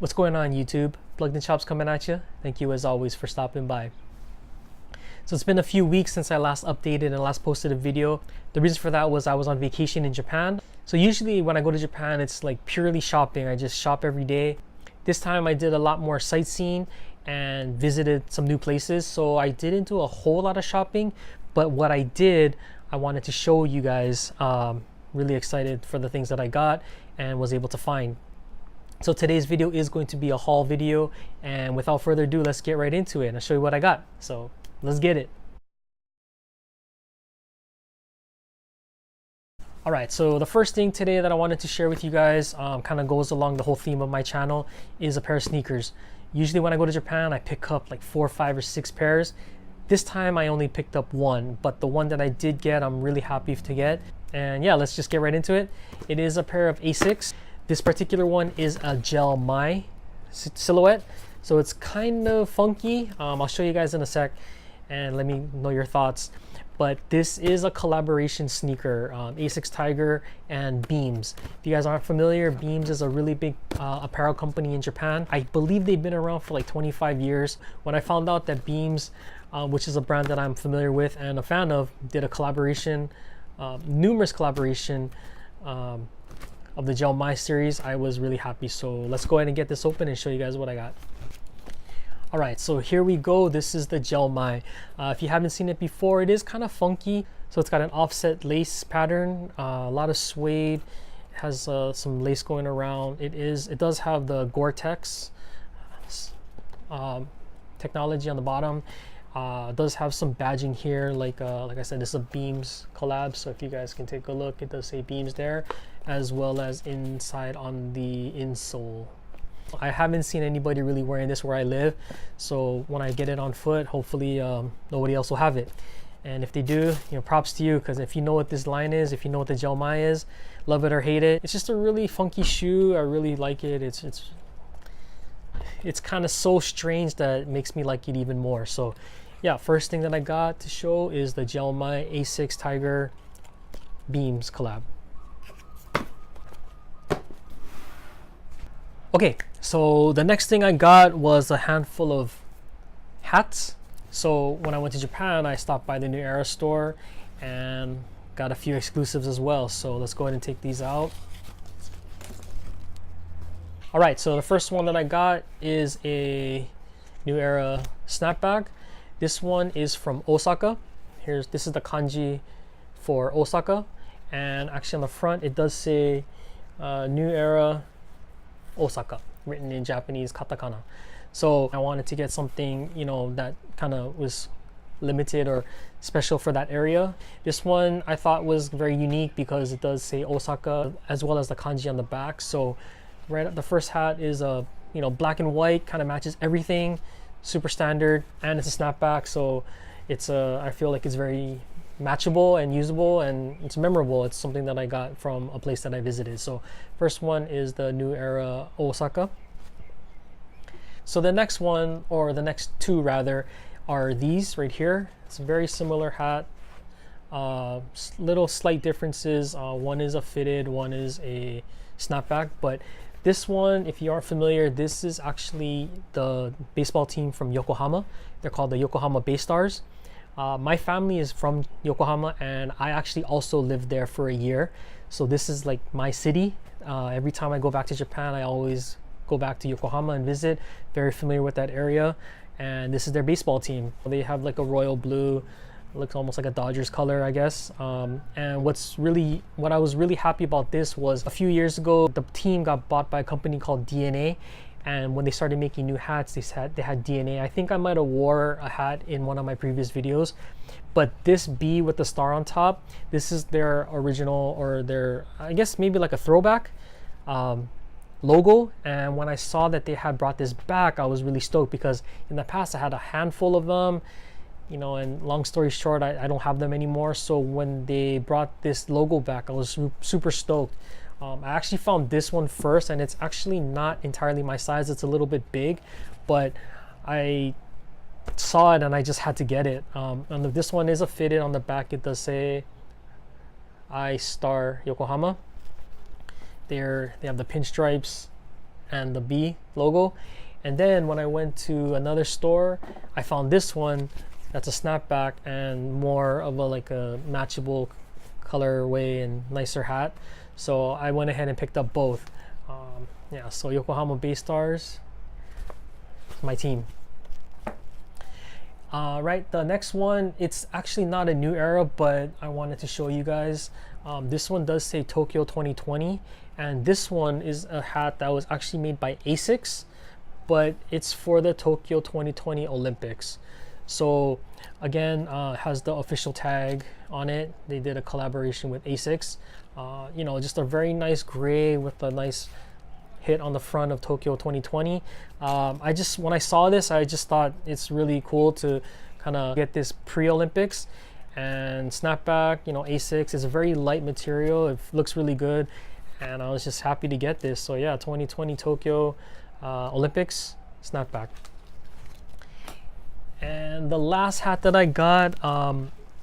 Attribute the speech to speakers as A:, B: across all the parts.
A: What's going on, YouTube? Plugged in Shops coming at you. Thank you as always for stopping by. So it's been a few weeks since I last updated and last posted a video. The reason for that was I was on vacation in Japan. So usually when I go to Japan, it's like purely shopping. I just shop every day. This time I did a lot more sightseeing and visited some new places. So I didn't do a whole lot of shopping, but what I did, I wanted to show you guys. Really excited for the things that I got and was able to find. So today's video is going to be a haul video, and without further ado, let's get right into it and I'll show you what I got. So let's get it. All right, so the first thing today that I wanted to share with you guys kind of goes along the whole theme of my channel is a pair of sneakers. Usually when I go to Japan, I pick up like 4, 5, or 6 pairs. This time I only picked up one, but the one that I did get, I'm really happy to get. And yeah, let's just get right into it. It is a pair of Asics. This particular one is a gel mai silhouette, so it's kind of funky. I'll show you guys in a sec and let me know your thoughts. But this is a collaboration sneaker, Asics Tiger and Beams. If you guys aren't familiar, Beams is a really big apparel company in Japan. I believe they've been around for like 25 years. When I found out that Beams, which is a brand that I'm familiar with and a fan of, did a collaboration, numerous collaboration of the Gel Mai series, I was really happy. So let's go ahead and get this open and show you guys what I got. All right, so here we go. This is the Gel Mai. If you haven't seen it before, it is kind of funky. So it's got an offset lace pattern, a lot of suede. It has some lace going around. It does have the Gore-Tex technology on the bottom. It does have some badging here, like I said, this is a Beams collab, so if you guys can take a look, it does say Beams there, as well as inside on the insole. I haven't seen anybody really wearing this where I live, so when I get it on foot, hopefully nobody else will have it. And if they do, props to you, because if you know what this line is, if you know what the Gel Mai is, love it or hate it, it's just a really funky shoe. I really like it. It's kind of so strange that it makes me like it even more. So yeah, first thing that I got to show is the Gel Mai Asics Tiger Beams collab. Okay, so the next thing I got was a handful of hats. So when I went to Japan, I stopped by the New Era store and got a few exclusives as well. So let's go ahead and take these out. All right, so the first one that I got is a New Era snapback. This one is from Osaka. This is the kanji for Osaka, and actually on the front it does say New Era Osaka written in Japanese katakana. So I wanted to get something that kind of was limited or special for that area. This one I thought was very unique because it does say Osaka as well as the kanji on the back. So right, the first hat is black and white, kind of matches everything, super standard, and it's a snapback, so I feel like it's very matchable and usable, and it's memorable. It's something that I got from a place that I visited. So first one is the New Era Osaka. So the next one, or the next two rather, are these right here. It's a very similar hat, little slight differences. One is a fitted, one is a snapback, but this one, if you aren't familiar, this is actually the baseball team from Yokohama. They're called the Yokohama Bay Stars. My family is from Yokohama, and I actually also lived there for a year. So this is like my city. Every time I go back to Japan, I always go back to Yokohama and visit. Very familiar with that area. And this is their baseball team. They have like a royal blue, looks almost like a Dodgers color, I guess. And what I was really happy about this was a few years ago, the team got bought by a company called DNA. And when they started making new hats, they had DNA. I think I might have wore a hat in one of my previous videos, but this B with the star on top, this is their original, or their, I guess maybe like a throwback logo. And when I saw that they had brought this back, I was really stoked, because in the past I had a handful of them, and long story short, I don't have them anymore. So when they brought this logo back, I was super stoked. I actually found this one first, and it's actually not entirely my size. It's a little bit big, but I saw it and I just had to get it. And this one is a fitted. On the back it does say I Star Yokohama. They have the pinstripes and the B logo. And then when I went to another store, I found this one that's a snapback and more of a like a matchable colorway and nicer hat. So I went ahead and picked up both. Yeah, so Yokohama Bay Stars, my team. Right, the next one, it's actually not a new era, but I wanted to show you guys. This one does say Tokyo 2020, and this one is a hat that was actually made by ASICS, but it's for the Tokyo 2020 Olympics. So again, has the official tag on it. They did a collaboration with ASICS. You know, just a very nice gray with a nice hit on the front of Tokyo 2020. When I saw this, I just thought it's really cool to kind of get this pre-Olympics and snapback. You know, ASICS is a very light material. It looks really good, and I was just happy to get this. So yeah, 2020 Tokyo Olympics snapback. And the last hat that I got,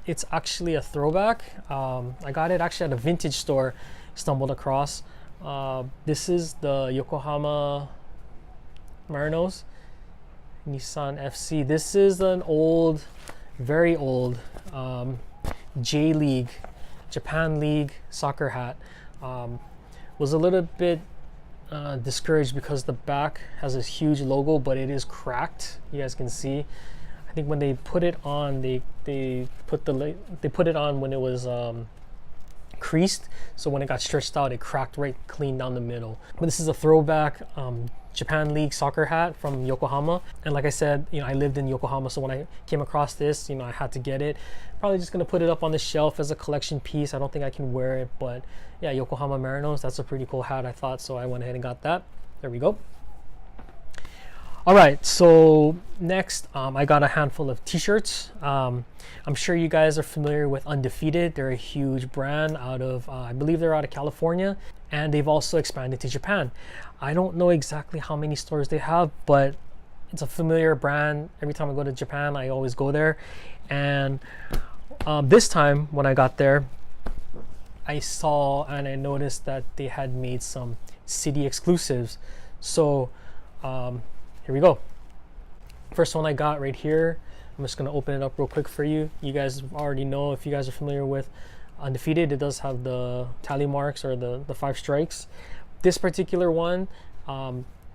A: it's actually a throwback. I got it actually at a vintage store, stumbled across. This is the Yokohama Marinos Nissan FC. This is an old, very old J-League, Japan League soccer hat. Was a little bit discouraged because the back has this huge logo, but it is cracked. You guys can see. I think when they put it on, they put it on when it was creased, so when it got stretched out, it cracked right clean down the middle. But this is a throwback Japan League soccer hat from Yokohama, and like I said, you know, I lived in Yokohama, so when I came across this, you know, I had to get it. Probably just gonna put it up on the shelf as a collection piece. I don't think I can wear it, but yeah, Yokohama Marinos, that's a pretty cool hat, I thought, so I went ahead and got that. There we go. All right, so next I got a handful of t-shirts. I'm sure you guys are familiar with Undefeated. They're a huge brand out of, I believe they're out of California, and they've also expanded to Japan. I don't know exactly how many stores they have, but it's a familiar brand. Every time I go to Japan, I always go there. And this time when I got there, I saw and I noticed that they had made some city exclusives. So here we go. First one I got right here. I'm just gonna open it up real quick for you. You guys already know, if you guys are familiar with Undefeated, it does have the tally marks or the 5 strikes. This particular one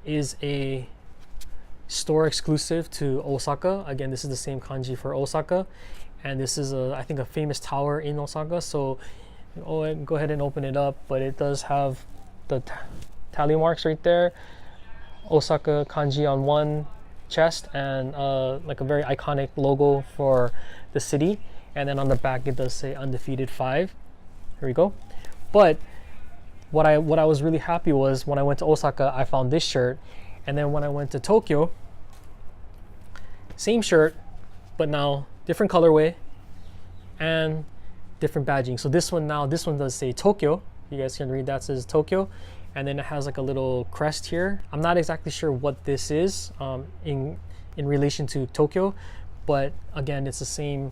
A: is a store exclusive to Osaka. Again, this is the same kanji for Osaka, and this is I think a famous tower in Osaka. So go ahead and open it up, but it does have the tally marks right there. Osaka kanji on one chest, and like a very iconic logo for the city, and then on the back it does say Undefeated 5. Here we go. But what I was really happy was when I went to Osaka, I found this shirt, and then when I went to Tokyo, same shirt, but now different colorway and different badging. So this one does say Tokyo. You guys can read that, it says Tokyo. And then it has like a little crest here. I'm not exactly sure what this is in relation to Tokyo, but again, it's the same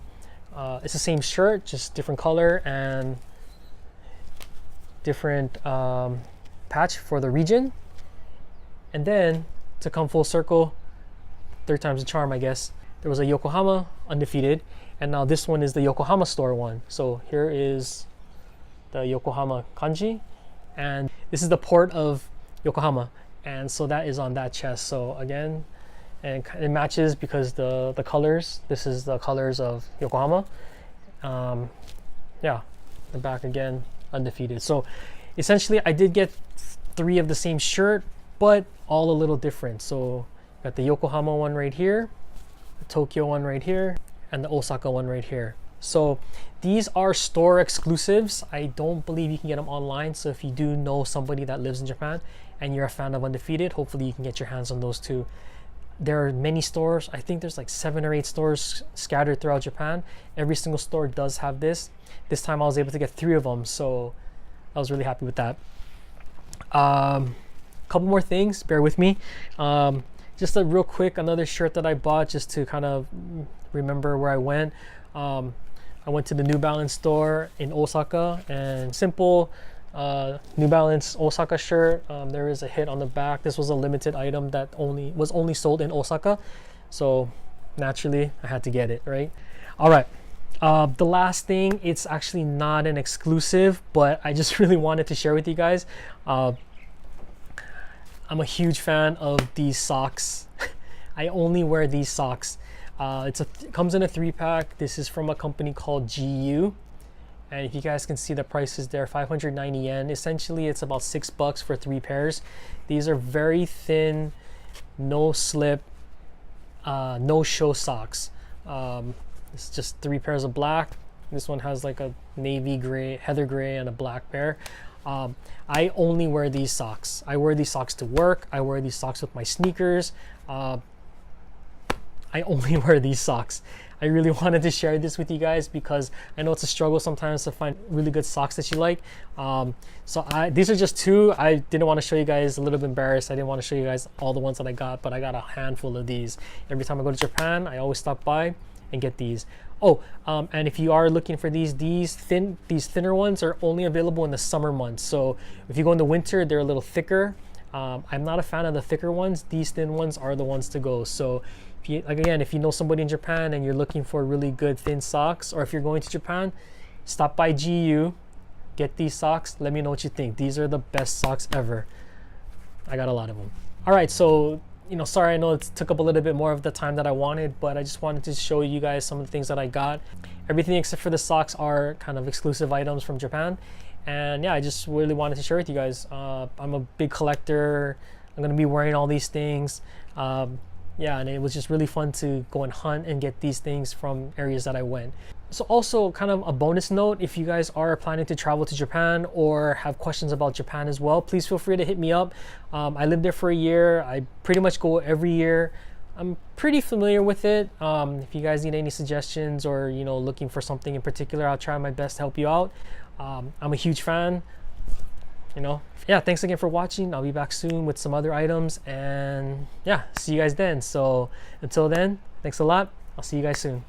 A: shirt, just different color and different patch for the region. And then to come full circle, third time's the charm, I guess. There was a Yokohama Undefeated, and now this one is the Yokohama store one. So here is the Yokohama kanji, and this is the port of Yokohama, and so that is on that chest. So again, and it matches because the colors, this is the colors of Yokohama. Yeah, the back again, Undefeated. So essentially I did get 3 of the same shirt, but all a little different. So got the Yokohama one right here, the Tokyo one right here, and the Osaka one right here. So these are store exclusives. I don't believe you can get them online. So if you do know somebody that lives in Japan and you're a fan of Undefeated, hopefully you can get your hands on those too. There are many stores. I think there's like 7 or 8 stores scattered throughout Japan. Every single store does have this. This time I was able to get 3 of them, so I was really happy with that. Couple more things, bear with me. Just a real quick, another shirt that I bought just to kind of remember where I went. I went to the New Balance store in Osaka, and simple New Balance Osaka shirt. There is a hit on the back. This was a limited item that was only sold in Osaka, so naturally I had to get it, right? All right. The last thing, it's actually not an exclusive, but I just really wanted to share with you guys. I'm a huge fan of these socks. I only wear these socks. It comes in a 3-pack. This is from a company called GU. And if you guys can see the prices there, 590 yen. Essentially, it's about $6 for 3 pairs. These are very thin, no slip, no show socks. It's just 3 pairs of black. This one has like a navy gray, heather gray, and a black pair. I only wear these socks. I wear these socks to work. I wear these socks with my sneakers. I only wear these socks. I really wanted to share this with you guys because I know it's a struggle sometimes to find really good socks that you like. These are just 2. I didn't want to show you guys, a little bit embarrassed. I didn't want to show you guys all the ones that I got, but I got a handful of these. Every time I go to Japan, I always stop by and get these. Oh, and if you are looking for these thinner ones are only available in the summer months. So if you go in the winter, they're a little thicker. I'm not a fan of the thicker ones. These thin ones are the ones to go. So if you know somebody in Japan and you're looking for really good thin socks, or if you're going to Japan, stop by GU, get these socks. Let me know what you think. These are the best socks ever. I got a lot of them. All right, so sorry, I know it took up a little bit more of the time that I wanted, but I just wanted to show you guys some of the things that I got. Everything except for the socks are kind of exclusive items from Japan. And yeah, I just really wanted to share with you guys. I'm a big collector. I'm gonna be wearing all these things. Yeah, and it was just really fun to go and hunt and get these things from areas that I went. So also kind of a bonus note, if you guys are planning to travel to Japan or have questions about Japan as well, please feel free to hit me up. I lived there for a year. I pretty much go every year. I'm pretty familiar with it. If you guys need any suggestions or looking for something in particular, I'll try my best to help you out. I'm a huge fan. Yeah, thanks again for watching. I'll be back soon with some other items, and yeah, see you guys then. So until then, thanks a lot. I'll see you guys soon.